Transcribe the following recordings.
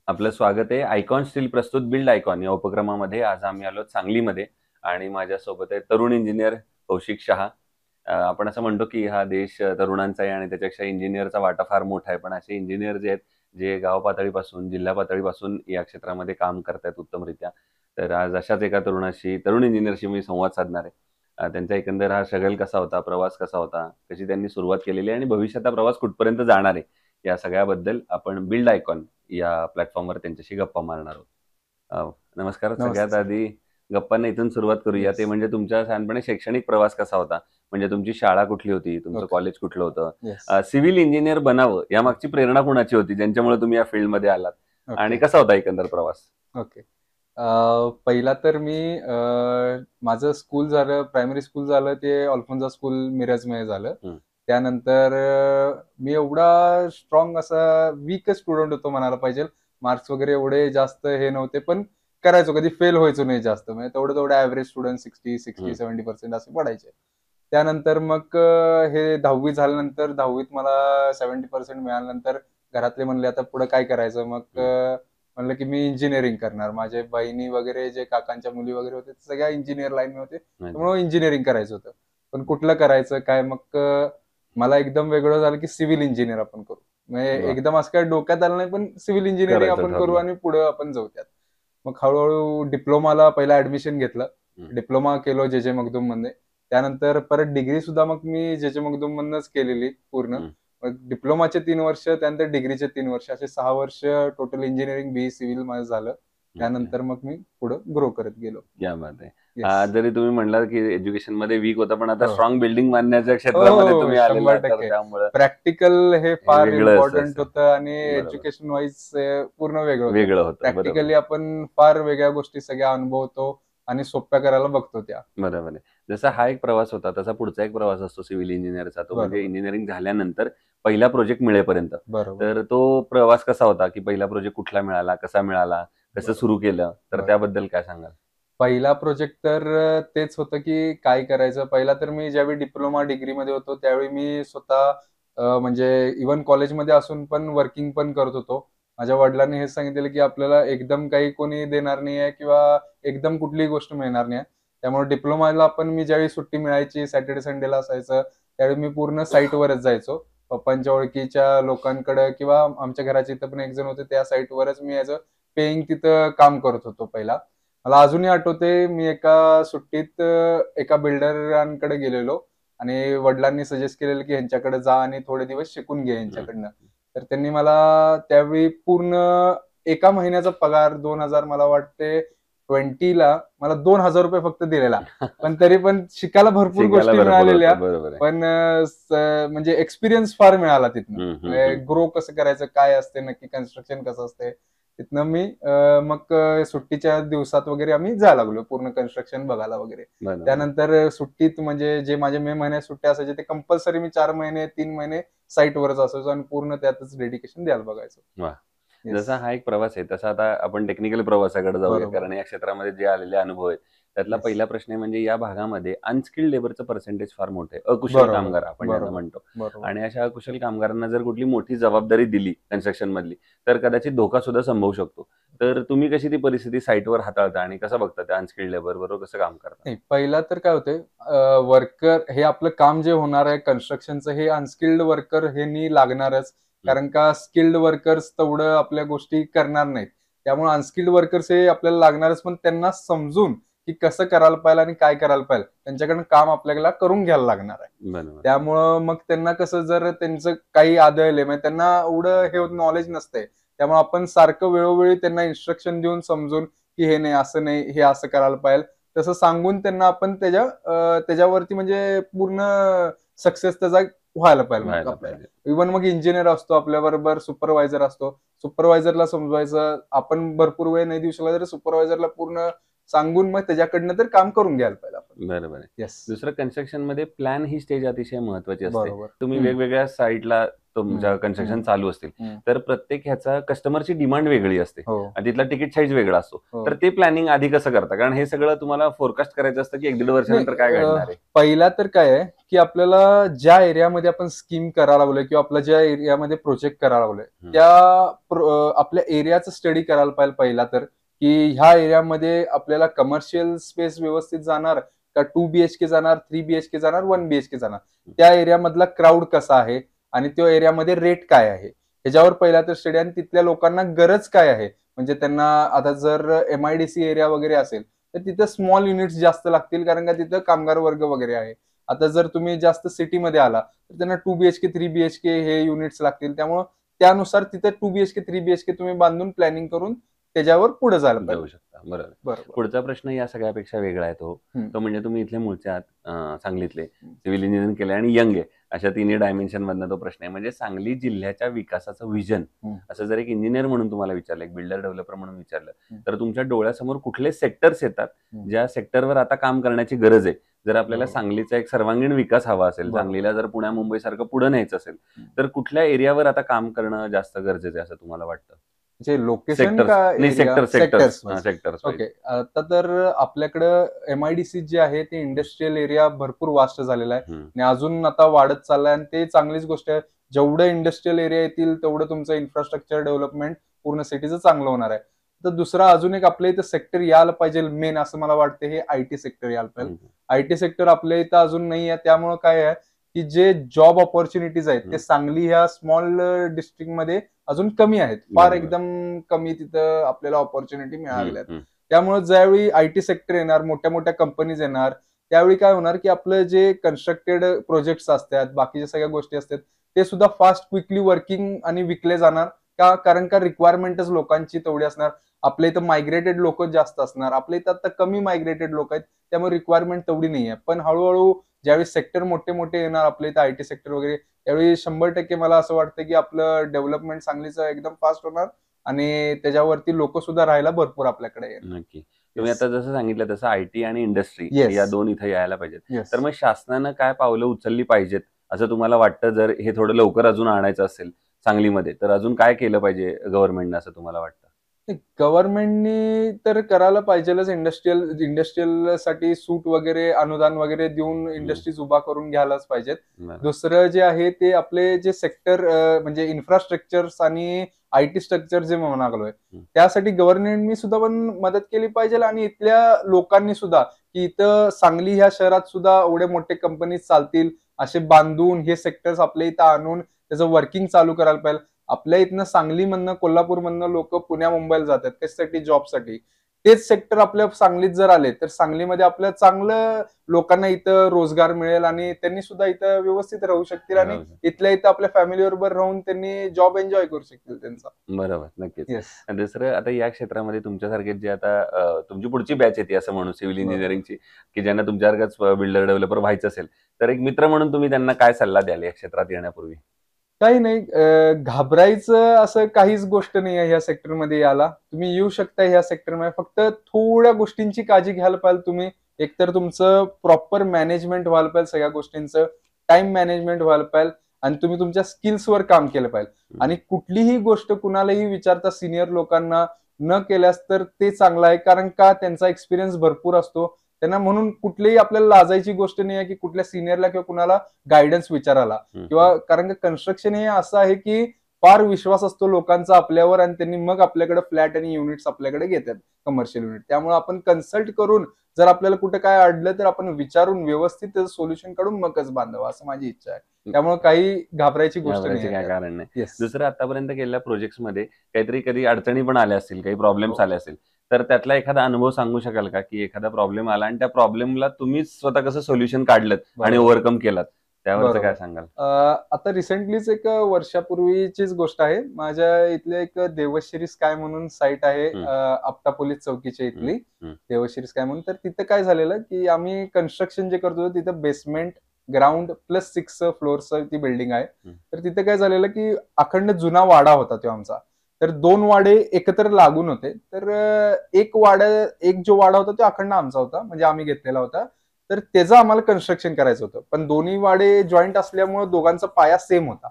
आपलं स्वागत आहे. आयकॉन स्टील प्रस्तुत बिल्ड आयकॉन या उपक्रमामध्ये आज आम्ही आलो सांगलीमध्ये आणि माझ्यासोबत आहे तरुण इंजिनियर कौशिक शहा. आपण असं म्हणतो की हा देश तरुणांचा आहे आणि त्याच्यापेक्षा इंजिनिअरचा वाटा फार मोठा आहे. पण असे इंजिनियर जे आहेत, जे गाव पातळीपासून, जिल्हा पातळीपासून या क्षेत्रामध्ये काम करतायत उत्तमरित्या. तर आज अशाच एका तरुण इंजिनिअरशी मी संवाद साधणार आहे. त्यांचा एकंदर हा स्ट्रगल कसा होता, प्रवास कसा होता, कशी त्यांनी सुरुवात केलेली आहे आणि भविष्यात हा प्रवास कुठपर्यंत जाणार आहे, या सगळ्याबद्दल आपण बिल्ड आयकॉन या प्लॅटफॉर्मवर त्यांच्याशी गप्पा मारणार आहोत. नमस्कार. नमस्ते सगळ्यात सर. आधी गप्पांना इथून सुरुवात करूया. ते येस. म्हणजे तुमच्या लहानपणी शैक्षणिक प्रवास कसा होता? म्हणजे तुमची शाळा कुठली होती? तुमचं ओके. कॉलेज कुठलं होतं? येस. सिव्हिल इंजिनियर बनावं यामागची प्रेरणा कुणाची होती, ज्यांच्यामुळे तुम्ही या फील्डमध्ये आलात? आणि ओके. कसा होता एकंदर प्रवास? ओके. पहिला तर मी माझं स्कूल झालं, प्रायमरी स्कूल झालं ते अल्फोन्सा स्कूल मिरजमध्ये झालं. हं. त्यानंतर मी एवढा स्ट्रॉंग असा वीक स्टुडंट होतो म्हणायला पाहिजे. मार्क्स वगैरे एवढे जास्त हे नव्हते, पण करायचो, कधी फेल व्हायचो नाही जास्त. म्हणजे तेवढं ॲव्हरेज स्टुडंट 60, हं. 70% असे पडायचे. त्यानंतर मग हे 10वी झाल्यानंतर 10वीत मला 70% मिळाल्यानंतर घरातले म्हणले, "आता पुढे काय करायचं?" मग हं. म्हणलं की मी इंजिनिअरिंग करणार. माझे बहिणी वगैरे जे काकांच्या मुली वगैरे होते, ते सगळ्या इंजिनिअर लाईनमध्ये होते. अच्छा. त्यामुळे इंजिनिअरिंग करायचं होतं. पण कुठलं करायचं काय? मग मला एकदम वेगळं झालं की सिव्हिल इंजिनिअर आपण करू. म्हणजे वाह! एकदम असं काही डोक्यात आलं नाही, पण सिव्हिल इंजिनिअरिंग करायचं आपण करू ठरलं. आणि पुढे आपण जाऊ त्यात. मग हळू डिप्लोमाला पहिला ॲडमिशन घेतलं. हं. डिप्लोमा केलो जे-जे मगदुममध्ये. त्यानंतर परत डिग्री सुद्धा मग मी जे-जे मगदुममधनंच केलेली पूर्ण. हं. मग डिप्लोमाचे 3 वर्ष, त्यानंतर डिग्रीचे 3 वर्ष, असे 6 वर्ष टोटल इंजिनिअरिंग बी सिव्हिल माझं झालं. ओके. त्यानंतर मग मी पुढे ग्रो करत गेलो. क्या बात है! येस. जरी तुम्ही म्हणलात की एज्युकेशनमध्ये वीक होता, पण आता हो. स्ट्रॉंग बिल्डिंग बांधण्याच्या हो, क्षेत्रामध्ये हो. तुम्ही आलेला, तर 100% त्यामुळं प्रॅक्टिकल हे हे फार वेगळंच इम्पोर्टंट असतं. होतं आणि बरोबर. एज्युकेशन वाईज पूर्ण वेगळं होतं. वेगळं होतं. बरोबर. प्रॅक्टिकली आपण फार वेगळ्या गोष्टी सगळ्या अनुभवतो आणि सोप्या करायला बघतो त्या. बरोबर आहे. जसा हा एक प्रवास होता, तसा पुढचा एक प्रवास असतो सिव्हिल इंजिनिअरचा. तो म्हणजे बरोबर, इंजिनिअरिंग झाल्यानंतर पहिला प्रोजेक्ट मिळेपर्यंत. बरोबर, तर तो प्रवास कसा होता, की पहिला प्रोजेक्ट कुठला मिळाला, कसा मिळाला, कसं बरोबर, सुरू केलं? तर बरोबर. त्याबद्दल काय सांगाल? पहिला प्रोजेक्ट तर तेच होतं, की काय करायचं? पहिला तर मी ज्यावेळी डिप्लोमा डिग्रीमध्ये होतो, त्यावेळी मी स्वतः म्हणजे इव्हन कॉलेजमध्ये असून पण वर्किंग पण करत होतो. माझ्या वडिलांनी हेच सांगितलेलं, की आपल्याला एकदम काही कोणी देणार नाही आहे किंवा एकदम कुठलीही गोष्ट मिळणार नाही आहे. त्यामुळे डिप्लोमाला पण मी ज्यावेळी सुट्टी मिळायची, सॅटर्डे संडेला असायचं, त्यावेळी मी पूर्ण साईटवरच जायचो. पप्पांच्या ओळखीच्या लोकांकडं किंवा आमच्या घराच्या इथं पण एक जण होते, त्या साईटवरच मी ॲज अ पेइंग तिथं काम करत होतो पहिला. मला अजूनही आठवतंय, मी एका सुट्टीत एका बिल्डरांकडे गेलेलो आणि वडिलांनी सजेस्ट केलेलं, की ह्यांच्याकडे जा आणि थोडे दिवस शिकून घे हं. ह्यांच्याकडनं. तर त्यांनी मला त्यावेळी पूर्ण एका महिन्याचा पगार 2,000 मला वाटते 20ला मला ₹2,000 फक्त दिलेला. पण तरी पण शिकायला भरपूर शिकायला गोष्टी भरपूर मिळालेल्या. होतं. बरोबर आहे. पण म्हणजे एक्सपिरियन्स फार मिळाला तिथनं. हं, हं, हं. ग्रो कसं करायचं, काय असते नक्की कन्स्ट्रक्शन कसं असते. तिथनं मी मग सुट्टीच्या दिवसात वगैरे आम्ही जायला लागलो पूर्ण कन्स्ट्रक्शन बघायला वगैरे. बरोबर आहे. त्यानंतर सुट्टीत म्हणजे जे माझे मे महिन्यात सुट्ट्या असायच्या ते कंपल्सरी मी 4 महिने, 3 महिने साइटवरच असायचो आणि पूर्ण त्यातच डेडिकेशन द्यायला बघायचो. वाह! येस. जसा हा एक प्रवास आहे, तसा आता आपण टेक्निकल प्रवासाकडे जाऊया. बरोबर. कारण या क्षेत्रामध्ये जे आलेले अनुभव आहेत, त्यातला येस. पहिला प्रश्न आहे म्हणजे या भागामध्ये अनस्किल्ड लेबरचं पर्सेंटेज फार मोठं आहे. अकुशल बरोबर, कामगार आपण ज्यांना बरोबर, म्हणतो. बरोबर. आणि अशा अकुशल कामगारांना जर कुठली मोठी जबाबदारी दिली कन्स्ट्रक्शनमधली, तर कदाचित धोका सुद्धा संभवू शकतो. तर तुम्ही कशी ती परिस्थिती साइटवर हाताळता आणि कसं बघता त्या अनस्किल्ड लेबर बरोबर कसं काम करता? नाही, पहिला तर काय होतंय, वर्कर हे आपलं काम जे होणार आहे कन्स्ट्रक्शनचं हे अनस्किल्ड वर्कर ह्यांनी लागणारच. हं. कारण का स्किल्ड वर्कर्स तेवढं आपल्या गोष्टी करणार नाहीत. त्यामुळे अनस्किल्ड वर्कर्स हे आपल्याला लागणारच, पण त्यांना समजून की कसं करायला पाहिजे आणि काय करायला पाहिजे त्यांच्याकडनं काम आपल्याला करून घ्यायला लागणार आहे. बरोबर. त्यामुळं मग त्यांना कसं जर त्यांचं काही आदळले म्हणजे त्यांना एवढं हे नॉलेज नसतंय. त्यामुळे आपण सारखं वेळोवेळी त्यांना इन्स्ट्रक्शन देऊन समजून की हे नाही, असं नाही, हे असं करायला पाहिजे. तसं सांगून त्यांना आपण त्याच्यावरती म्हणजे पूर्ण सक्सेस त्याचा व्हायला पाहिजे मग व्हायला आपल्याला. पाहिजे. इव्हन मग इंजिनिअर असतो आपल्याबरोबर, सुपरवायझर असतो. सुपरवायझरला समजवायचं, आपण भरपूर वेळ नाही देऊ शकला तरी सुपरवायझरला पूर्ण सांगून मग त्याच्याकडनं तर काम करून घ्यायला पाहिजे आपण. बरोबर आहे. येस. दुसरं कन्स्ट्रक्शनमध्ये प्लॅन ही स्टेज अतिशय महत्त्वाची असते. बरोबर. तुम्ही हं. वेगवेगळ्या साइटला तुमच्या कन्स्ट्रक्शन हम्म. चालू असतील, हम्म. तर प्रत्येक ह्याचा कस्टमरची डिमांड वेगळी असते हो आणि तिथला तिकीट साईज वेगळा असतो. हो. तर ते प्लॅनिंग आधी कसं करता? कारण हे सगळं तुम्हाला फोरकास्ट करायचं असतं की 1-1.5 वर्षानंतर काय नाही, घडणार आहे. पहिला तर काय आहे की आपल्याला ज्या एरियामध्ये आपण स्कीम करायला लागलोय किंवा आपल्या ज्या एरियामध्ये प्रोजेक्ट करायला लागलोय त्या आपल्या एरियाचं स्टडी करायला पाहिजे पहिला तर, की ह्या एरियामध्ये आपल्याला कमर्शियल स्पेस व्यवस्थित जाणार का 2 BHK जाणार, 3 BHK जाणार, 1 BHK जाणार, त्या एरियामधला क्राऊड कसा आहे आणि त्या एरियामध्ये रेट काय आहे ह्याच्यावर पहिला तर स्टडी, आणि तिथल्या लोकांना गरज काय आहे. म्हणजे त्यांना आता जर MIDC एरिया वगैरे असेल तर तिथं स्मॉल युनिट्स जास्त लागतील, कारण का तिथं कामगार वर्ग वगैरे आहे. आता जर तुम्ही जास्त सिटीमध्ये आला तर त्यांना 2 BHK 3 BHK हे युनिट्स लागतील. त्यामुळे त्यानुसार तिथं 2 BHK 3 BHK तुम्ही बांधून प्लॅनिंग करून त्याच्यावर पुढे जायला जाऊ पाहिजे. शकता. बरोबर. बरोबर. पुढचा प्रश्न या सगळ्यापेक्षा वेगळा आहे तो म्हणजे तुम्ही इथले मूळचे आहात, सांगलीतले, सिव्हिल इंजिनिअरिंग केले आणि यंग आहे, अशा तिन्ही डायमेन्शन मधनं तो प्रश्न आहे. म्हणजे सांगली जिल्ह्याच्या विकासाचं विजन असं जर एक इंजिनियर म्हणून तुम्हाला विचारलं, एक बिल्डर डेव्हलपर म्हणून विचारलं, तर तुमच्या डोळ्यासमोर कुठले सेक्टर्स येतात ज्या सेक्टरवर आता काम करण्याची गरज आहे? जर आपल्याला सांगलीचा एक सर्वांगीण विकास हवा असेल, सांगलीला जर पुण्या मुंबई सारखं पुढे न्यायचं असेल, तर कुठल्या एरियावर आता काम करणं जास्त गरजेचं आहे असं तुम्हाला वाटतं? म्हणजे लोकेशन का सेक्टर्स. ओके. आता तर आपल्याकडं MIDC जे आहे ते इंडस्ट्रियल एरिया भरपूर वास्ट झालेला आहे आणि अजून आता वाढत चाललाय, आणि ते चांगलीच गोष्ट आहे. जेवढं इंडस्ट्रियल एरिया येतील तेवढं तुमचं इन्फ्रास्ट्रक्चर डेव्हलपमेंट पूर्ण सिटीचं चांगलं होणार आहे. तर दुसरा अजून एक आपल्या इथं सेक्टर यायला पाहिजे मेन असं मला वाटतं, हे IT सेक्टर यायला पाहिजे. IT सेक्टर आपल्या इथं अजून नाही आहे. त्यामुळे काय आहे की जे जॉब ऑपॉर्च्युनिटीज आहेत ते सांगली ह्या स्मॉल डिस्ट्रिक्टमध्ये अजून कमी आहेत, फार एकदम कमी तिथं आपल्याला ऑपॉर्च्युनिटी मिळाल्यात. त्यामुळे ज्यावेळी IT सेक्टर येणार, मोठ्या मोठ्या कंपनीज येणार, त्यावेळी काय होणार की आपलं जे कन्स्ट्रक्टेड प्रोजेक्ट्स असतात, बाकीच्या सगळ्या गोष्टी असतात, ते सुद्धा फास्ट क्विकली वर्किंग आणि विकले जाणार. का? कारण का रिक्वायरमेंटच लोकांची तेवढी असणार. आपल्या इथं मायग्रेटेड लोक जास्त असणार, आपल्या इथं आता कमी मायग्रेटेड लोक आहेत, त्यामुळे रिक्वायरमेंट तेवढी नाही आहे. पण हळूहळू ज्यावेळी सेक्टर मोठे मोठे येणार आपल्या इथं IT सेक्टर वगैरे, त्यावेळी 100% मला असं वाटतं की आपलं डेव्हलपमेंट सांगलीचं एकदम फास्ट होणार आणि त्याच्यावरती लोक सुद्धा राहायला भरपूर आपल्याकडे येणार. नक्की. तुम्ही आता जसं सांगितलं तसं IT आणि इंडस्ट्री Yes. या दोन इथे यायला पाहिजेत. Yes. तर मग शासनानं काय पावलं उचलली पाहिजेत असं तुम्हाला वाटतं? जर हे थोडं लवकर अजून आणायचं असेल सांगलीमध्ये, तर अजून काय केलं पाहिजे गव्हर्नमेंटनं असं तुम्हाला वाटतं? गव्हर्नमेंटनी तर करायला पाहिजेलच. इंडस्ट्रियल साठी सूट वगैरे, अनुदान वगैरे देऊन इंडस्ट्रीज उभा करून घ्यायलाच पाहिजेत. बरं. दुसरं जे आहे ते आपले जे सेक्टर म्हणजे इन्फ्रास्ट्रक्चर्स आणि IT स्ट्रक्चर जे म्हणालोय त्यासाठी गव्हर्नमेंटनी सुद्धा पण मदत केली पाहिजे, आणि इथल्या लोकांनी सुद्धा, की इथं सांगली ह्या शहरात सुद्धा एवढे मोठे कंपनीज चालतील असे बांधून हे सेक्टर्स आपल्या इथं आणून त्याचं वर्किंग चालू करायला पाहिजे. आपल्या इथनं सांगलीमधनं, कोल्हापूरमधनं लोक पुण्या मुंबईला जातात कशासाठी? जॉबसाठी. तेच सेक्टर आपल्या सांगलीत जर आले तर सांगलीमध्ये आपल्या चांगलं लोकांना इथं रोजगार मिळेल आणि त्यांनी सुद्धा इथं व्यवस्थित राहू शकतील आणि इथल्या इथं आपल्या फॅमिली बरोबर राहून त्यांनी जॉब एन्जॉय करू शकतील त्यांचा. बरोबर, नक्कीच. येस. दुसरं आता या क्षेत्रामध्ये तुमच्यासारखे जे आता तुमची पुढची बॅच येते असं म्हणू सिव्हिल इंजिनिअरिंगची, की ज्यांना तुमच्यासारखंच बिल्डर डेव्हलपर व्हायचं असेल, तर एक मित्र म्हणून तुम्ही त्यांना काय सल्ला द्याल या क्षेत्रात येण्यापूर्वी? काही नाही, घाबरायचं असं काहीच गोष्ट नाही आहे ह्या सेक्टरमध्ये यायला. तुम्ही येऊ शकता ह्या सेक्टरमध्ये, फक्त थोड्या गोष्टींची काळजी घ्यायला पाहिजे तुम्ही. एकतर तुमचं प्रॉपर मॅनेजमेंट व्हायला पाहिजे सगळ्या गोष्टींचं, टाइम मॅनेजमेंट व्हायला पाहिजे, आणि तुम्ही तुमच्या स्किल्सवर काम केलं पाहिजे. आणि कुठलीही गोष्ट कुणालाही विचारता सिनियर लोकांना न केल्यास तर ते चांगलं आहे, कारण का त्यांचा एक्सपिरियन्स भरपूर असतो त्यांना. म्हणून कुठलीही आपल्याला लाजायची गोष्ट नाही आहे की कुठल्या सिनियरला किंवा कुणाला गायडन्स विचारायला, किंवा कारण का कन्स्ट्रक्शन हे असं आहे की फार विश्वास असतो लोकांचा आपल्यावर, आणि त्यांनी मग आपल्याकडे फ्लॅट आणि युनिट्स आपल्याकडे घेतात, कमर्शियल युनिट. त्यामुळे आपण कन्सल्ट करून जर आपल्याला कुठे काय अडलं तर आपण विचारून व्यवस्थित त्याचं सोल्युशन काढून मगच बांधावं असं माझी इच्छा आहे. त्यामुळे काही घाबरायची गोष्ट नाही, काय कारण नाही. Yes. दुसरं आतापर्यंत केलेल्या प्रोजेक्ट्स मध्ये काहीतरी कधी अडचणी पण आल्या असतील, काही प्रॉब्लेम्स आले असतील, तर त्यातला एखादा अनुभव सांगू शकाल का, की एखादा प्रॉब्लेम आला आणि त्या प्रॉब्लेमला तुम्हीच स्वतः कसं सोल्युशन काढलं आणि ओव्हरकम केलात, त्यावर काय सांगाल? आता रिसेंटलीच एक वर्षापूर्वीचीच गोष्ट आहे. माझ्या इथले एक देवश्री स्काय म्हणून साईट आहे, आपटा पोलीस चौकीच्या इथली देवश्री स्काय म्हणून. तर तिथं काय झालेलं की आम्ही कन्स्ट्रक्शन जे करतो तिथं बेसमेंट, ग्राउंड प्लस 6 फ्लोअर्स ती बिल्डिंग आहे. तर तिथे काय झालेलं की अखंड जुना वाडा होता तो आमचा. तर 2 वाडे एकत्र लागून होते. तर एक जो वाडा होता तो अखंड आमचा होता, म्हणजे आम्ही घेतलेला होता. तर त्याचं आम्हाला कन्स्ट्रक्शन करायचं होतं. पण दोन्ही वाडे जॉईंट असल्यामुळे दोघांचा पाया सेम होता.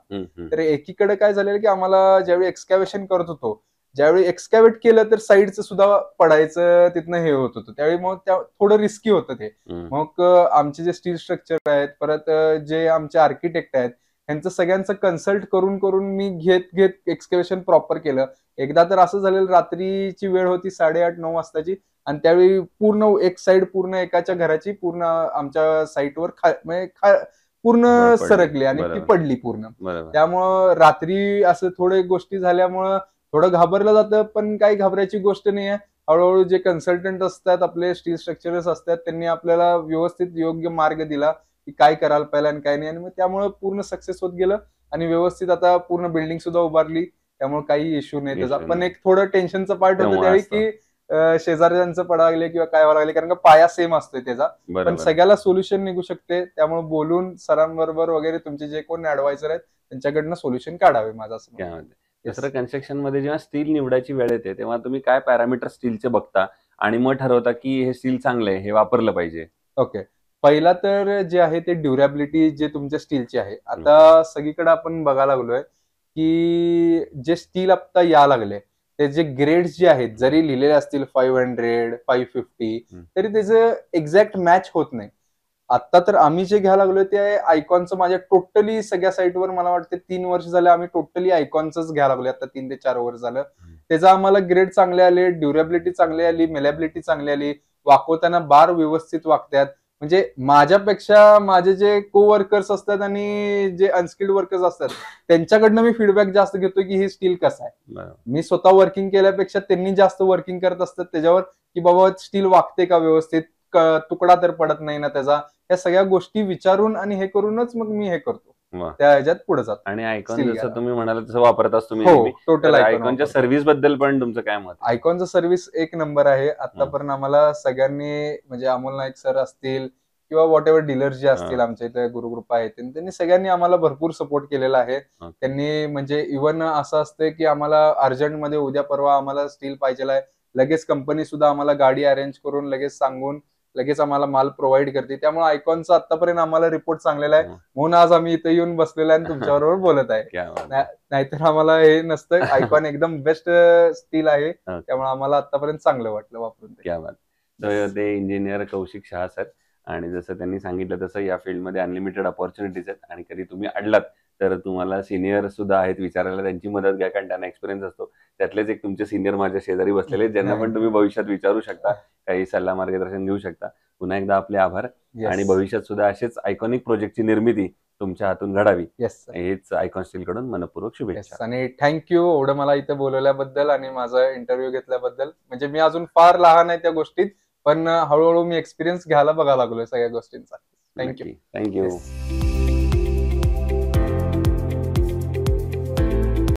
तर एकीकडे काय झालेलं की आम्हाला ज्यावेळी एक्सकॅव्हेशन करत होतो, ज्यावेळी एक्सकॅव्हेट केलं तर साईडचं सुद्धा पडायचं तिथनं हे होत होतं. त्यावेळी मग थोडं रिस्की होतं ते. मग आमचे जे स्टील स्ट्रक्चर आहेत, परत जे आमचे आर्किटेक्ट आहेत, यांचं सगळ्यांचं कन्सल्ट करून करून मी घेत घेत एक्सकॅव्हेशन प्रॉपर केलं. एकदा तर असं झालेलं, रात्रीची वेळ होती 8:30-9 वाजताची, आणि त्यावेळी पूर्ण एक साइड पूर्ण एकाच्या घराची पूर्ण आमच्या साईटवर म्हणजे पूर्ण सरकली आणि ती पडली पूर्ण. त्यामुळं रात्री असं थोडे गोष्टी झाल्यामुळं थोडं घाबरलं जातं, पण काही घाबरायची गोष्ट नाहीये. हळूहळू जे कन्सल्टंट असतात, आपले स्टील स्ट्रक्चरर्स असतात, त्यांनी आपल्याला व्यवस्थित योग्य मार्ग दिला की काय करायला पाहिजे आणि काय नाही, आणि मग त्यामुळे पूर्ण सक्सेस होत गेलं आणि व्यवस्थित आता पूर्ण बिल्डिंग सुद्धा उभारली. त्यामुळे काही इश्यू नाही त्याचा. पण एक थोडं टेन्शनचं पार्ट होतं त्यावेळी की शेजाऱ्यांचं पडायला लागले किंवा काय व्हायला लागले, कारण का पाया सेम असतोय त्याचा. पण सगळ्याला सोल्युशन निघू शकते. त्यामुळे बोलून सरांबरोबर वगैरे तुमचे जे कोण ऍडवायझर आहेत त्यांच्याकडनं सोल्युशन काढावे, माझं असं म्हणणं आहे. दुसरं, कन्स्ट्रक्शन मध्ये जेव्हा स्टील निवडायची वेळ येते तेव्हा तुम्ही काय पॅरामीटर स्टीलचे बघता आणि मग ठरवता की हे स्टील चांगलं आहे, हे वापरलं पाहिजे? ओके. पहिला तर जे आहे ते ड्युरेबिलिटी जे तुमच्या स्टीलची आहे. आता सगळीकडे आपण बघायला लागलोय की जे स्टील आता या लागले, ते जे ग्रेड्स जे आहेत, जरी लिहिलेले असतील 500, 550, तरी त्याचं एक्झॅक्ट मॅच होत नाही. आता तर आम्ही जे घ्यायला लागलोय ते आयकॉनचं. माझ्या टोटली सगळ्या साईटवर मला वाटतं 3 वर्ष झाले आम्ही टोटली आयकॉनच घ्यायला लागलोय. आता 3 ते 4 वर्ष झालं. त्याचा आम्हाला ग्रेड चांगले आले, ड्युरेबिलिटी चांगली आली, मेलेबिलिटी चांगली आली, वाकवताना बार व्यवस्थित वागतात. म्हणजे माझ्यापेक्षा माझे जे को-वर्कर्स असतात आणि जे अनस्किल्ड वर्कर्स असतात त्यांच्याकडनं मी फीडबॅक जास्त घेतो की हे स्टील कसं आहे. मी स्वतः वर्किंग केल्यापेक्षा त्यांनी जास्त वर्किंग करत असतात त्याच्यावर, की बाबा स्टील वागते का व्यवस्थित, तुकडा तर पडत नाही ना त्याचा. या सगळ्या गोष्टी विचारून आणि हे करूनच मग मी हे करतो, त्या ह्याच्यात पुढे जातो. आणि आयकॉन जसं तुम्ही म्हणाला तसं वापरताच तुम्ही? हो, टोटल आयकॉनच्या सर्व्हिस बद्दल पण तुमचं काय मत? आयकॉनचं सर्व्हिस एक नंबर आहे. आतापर्यंत आम्हाला सगळ्यांनी, म्हणजे अमोल नाईक सर असतील किंवा व्हॉट एव्हर डीलर्स जे असतील, आमच्या इथे गुरुग्रुप आहेत, त्यांनी सगळ्यांनी आम्हाला भरपूर सपोर्ट केलेला आहे. त्यांनी म्हणजे इव्हन असं असतं की आम्हाला अर्जंटमध्ये उद्या परवा आम्हाला स्टील पाहिजे आहे, लगेच कंपनी सुद्धा आम्हाला गाडी अरेंज करून लगेच सांगून लगेच आम्हाला माल प्रोव्हाइड करते. त्यामुळे आयकॉनचा आतापर्यंत आम्हाला रिपोर्ट चांगलेला आहे, म्हणून आज आम्ही इथे येऊन बसलेला आहे आणि तुमच्याबरोबर बोलत आहे. नाहीतर आम्हाला हे नसतं. आयकॉन एकदम बेस्ट स्टील आहे, त्यामुळे आम्हाला आतापर्यंत चांगलं वाटलं वापरून. क्या बात. ते इंजिनियर कौशिक शहा सर, आणि जसं त्यांनी सांगितलं तसं या फील्डमध्ये अनलिमिटेड अपॉर्च्युनिटीज आहेत, आणि कधी तुम्ही अडलात तर तुम्हाला सिनियर सुद्धा आहेत विचारायला, त्यांची मदत घ्या, कारण त्यांना एक्सपिरियन्स असतो. त्यातलेच एक तुमचे सिनियर माझ्या शेजारी बसलेले, ज्यांना पण तुम्ही भविष्यात विचारू शकता, काही सल्ला मार्गदर्शन घेऊ शकता. पुन्हा एकदा आपले आभार, आणि भविष्यात सुद्धा असेच आयकॉनिक प्रोजेक्टची निर्मिती तुमच्या हातून घडावी, हेच आयकॉन स्टील कडून मनपूर्वक शुभेच्छा. आणि थँक्यू एवढं मला इथे बोलवल्याबद्दल आणि माझा इंटरव्ह्यू घेतल्याबद्दल. म्हणजे मी अजून फार लहान आहे त्या गोष्टीत, पण हळूहळू मी एक्सपिरियन्स घ्यायला बघायला लागलोय सगळ्या गोष्टींचा. थँक्यू.